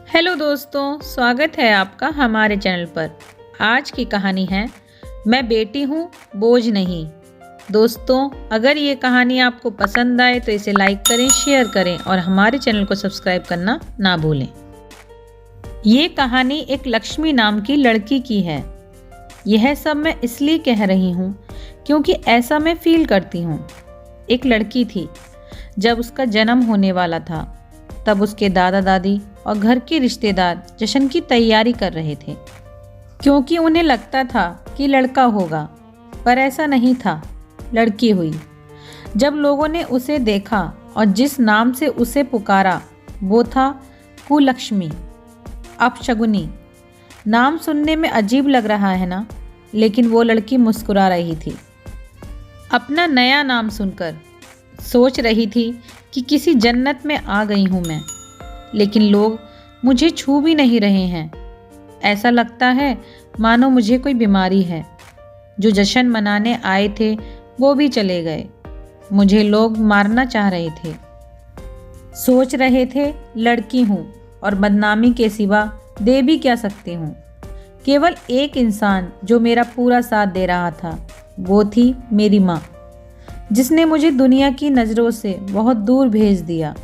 Hello दोस्तों, स्वागत है आपका हमारे चैनल पर। आज की कहानी है मैं बेटी हूँ बोझ नहीं। दोस्तों, अगर ये कहानी आपको पसंद आए तो इसे लाइक करें, शेयर करें और हमारे चैनल को सब्सक्राइब करना ना भूलें। ये कहानी एक लक्ष्मी नाम की लड़की की है। यह सब मैं इसलिए कह रही हूँ क्योंकि ऐसा मैं फील करती हूँ। एक लड़की थी, जब उसका जन्म होने वाला था तब उसके दादा दादी और घर के रिश्तेदार जश्न की तैयारी कर रहे थे, क्योंकि उन्हें लगता था कि लड़का होगा, पर ऐसा नहीं था, लड़की हुई। जब लोगों ने उसे देखा और जिस नाम से उसे पुकारा वो था कुलक्ष्मी, अपशगुनी। नाम सुनने में अजीब लग रहा है ना, लेकिन वो लड़की मुस्कुरा रही थी। अपना नया नाम सुनकर सोच रही थी कि किसी जन्नत में आ गई हूँ मैं, लेकिन लोग मुझे छू भी नहीं रहे हैं। ऐसा लगता है मानो मुझे कोई बीमारी है। जो जश्न मनाने आए थे वो भी चले गए। मुझे लोग मारना चाह रहे थे। सोच रहे थे लड़की हूँ और बदनामी के सिवा दे भी क्या सकती हूँ। केवल एक इंसान जो मेरा पूरा साथ दे रहा था वो थी मेरी माँ, जिसने मुझे दुनिया की नज़रों से बहुत दूर भेज दिया।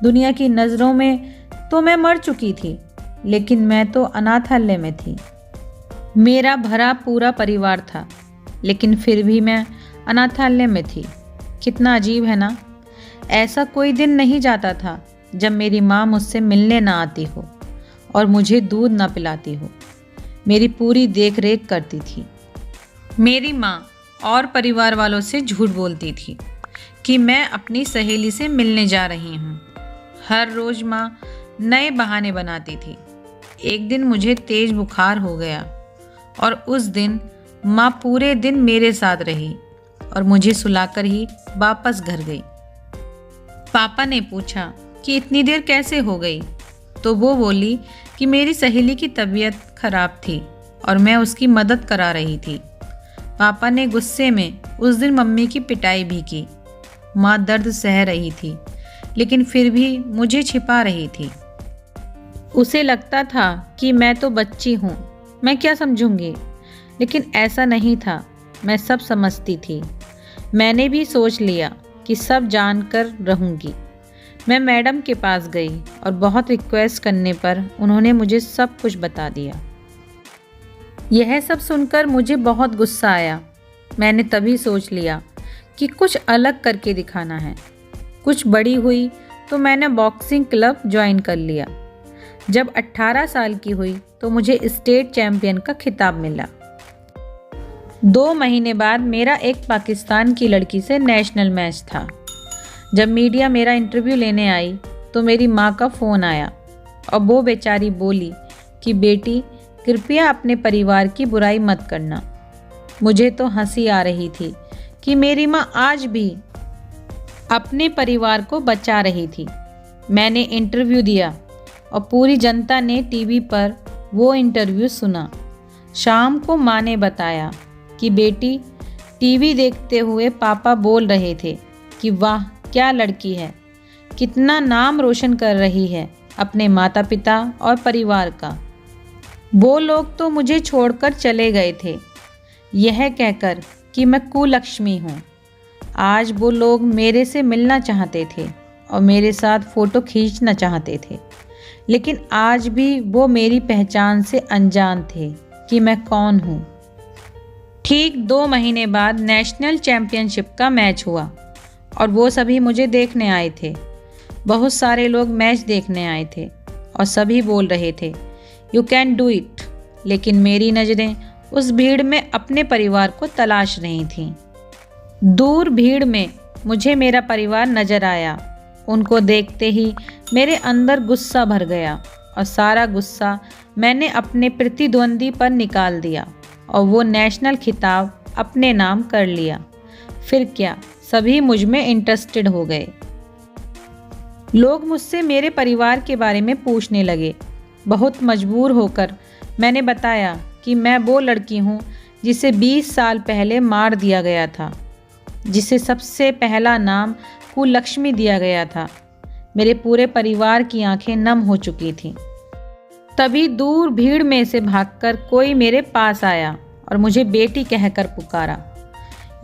दुनिया की नज़रों में तो मैं मर चुकी थी, लेकिन मैं तो अनाथालय में थी। मेरा भरा पूरा परिवार था, लेकिन फिर भी मैं अनाथालय में थी। कितना अजीब है ना। ऐसा कोई दिन नहीं जाता था जब मेरी माँ मुझसे मिलने ना आती हो और मुझे दूध ना पिलाती हो। मेरी पूरी देख रेख करती थी। मेरी माँ और परिवार वालों से झूठ बोलती थी कि मैं अपनी सहेली से मिलने जा रही हूँ। हर रोज़ माँ नए बहाने बनाती थी। एक दिन मुझे तेज बुखार हो गया और उस दिन माँ पूरे दिन मेरे साथ रही और मुझे सुलाकर ही वापस घर गई। पापा ने पूछा कि इतनी देर कैसे हो गई, तो वो बोली कि मेरी सहेली की तबीयत खराब थी और मैं उसकी मदद करा रही थी। पापा ने गुस्से में उस दिन मम्मी की पिटाई भी की। माँ दर्द सह रही थी, लेकिन फिर भी मुझे छिपा रही थी। उसे लगता था कि मैं तो बच्ची हूँ, मैं क्या समझूंगी, लेकिन ऐसा नहीं था। मैं सब समझती थी। मैंने भी सोच लिया कि सब जानकर रहूँगी। मैं मैडम के पास गई और बहुत रिक्वेस्ट करने पर उन्होंने मुझे सब कुछ बता दिया। यह सब सुनकर मुझे बहुत गुस्सा आया। मैंने तभी सोच लिया कि कुछ अलग करके दिखाना है। कुछ बड़ी हुई तो मैंने बॉक्सिंग क्लब ज्वाइन कर लिया। जब 18 साल की हुई तो मुझे स्टेट चैम्पियन का खिताब मिला। 2 महीने बाद मेरा एक पाकिस्तान की लड़की से नेशनल मैच था। जब मीडिया मेरा इंटरव्यू लेने आई तो मेरी माँ का फ़ोन आया और वो बेचारी बोली कि बेटी, कृपया अपने परिवार की बुराई मत करना। मुझे तो हंसी आ रही थी कि मेरी माँ आज भी अपने परिवार को बचा रही थी। मैंने इंटरव्यू दिया और पूरी जनता ने टीवी पर वो इंटरव्यू सुना। शाम को माँ ने बताया कि बेटी, टीवी देखते हुए पापा बोल रहे थे कि वाह क्या लड़की है, कितना नाम रोशन कर रही है अपने माता पिता और परिवार का। वो लोग तो मुझे छोड़कर चले गए थे, यह कहकर कि मैं कुलक्ष्मी हूँ। आज वो लोग मेरे से मिलना चाहते थे और मेरे साथ फ़ोटो खींचना चाहते थे, लेकिन आज भी वो मेरी पहचान से अनजान थे कि मैं कौन हूँ। ठीक 2 महीने बाद नेशनल चैम्पियनशिप का मैच हुआ और वो सभी मुझे देखने आए थे। बहुत सारे लोग मैच देखने आए थे और सभी बोल रहे थे यू कैन डू इट, लेकिन मेरी नज़रें उस भीड़ में अपने परिवार को तलाश रही थीं। दूर भीड़ में मुझे मेरा परिवार नज़र आया। उनको देखते ही मेरे अंदर गुस्सा भर गया और सारा गुस्सा मैंने अपने प्रतिद्वंदी पर निकाल दिया और वो नेशनल खिताब अपने नाम कर लिया। फिर क्या, सभी मुझ में इंटरेस्टेड हो गए। लोग मुझसे मेरे परिवार के बारे में पूछने लगे। बहुत मजबूर होकर मैंने बताया कि मैं वो लड़की हूँ जिसे 20 साल पहले मार दिया गया था, जिसे सबसे पहला नाम कुलक्ष्मी दिया गया था। मेरे पूरे परिवार की आंखें नम हो चुकी थीं। तभी दूर भीड़ में से भागकर कोई मेरे पास आया और मुझे बेटी कहकर पुकारा।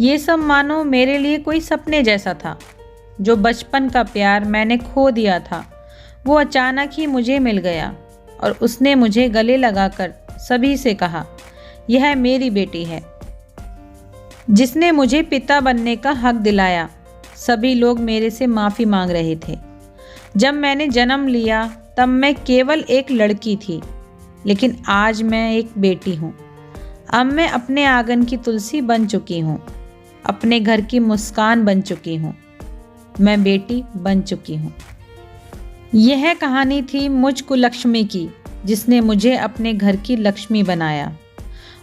ये सब मानो मेरे लिए कोई सपने जैसा था। जो बचपन का प्यार मैंने खो दिया था वो अचानक ही मुझे मिल गया और उसने मुझे गले लगाकर सभी से कहा, यह मेरी बेटी है, जिसने मुझे पिता बनने का हक दिलाया। सभी लोग मेरे से माफ़ी मांग रहे थे। जब मैंने जन्म लिया तब मैं केवल एक लड़की थी, लेकिन आज मैं एक बेटी हूँ। अब मैं अपने आंगन की तुलसी बन चुकी हूँ, अपने घर की मुस्कान बन चुकी हूँ, मैं बेटी बन चुकी हूँ। यह कहानी थी मुझ कुलक्ष्मी की, जिसने मुझे अपने घर की लक्ष्मी बनाया,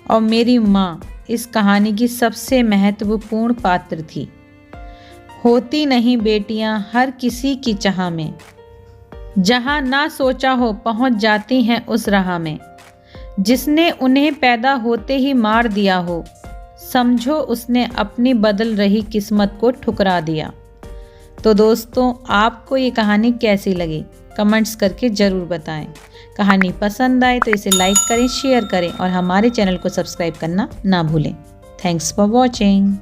और मेरी माँ इस कहानी की सबसे महत्वपूर्ण पात्र थी। होती नहीं बेटियां हर किसी की चाह में, जहां ना सोचा हो पहुंच जाती हैं उस राह में। जिसने उन्हें पैदा होते ही मार दिया हो, समझो उसने अपनी बदल रही किस्मत को ठुकरा दिया। तो दोस्तों, आपको ये कहानी कैसी लगी कमेंट्स करके ज़रूर बताएं। कहानी पसंद आए तो इसे लाइक करें, शेयर करें और हमारे चैनल को सब्सक्राइब करना ना भूलें। Thanks for watching.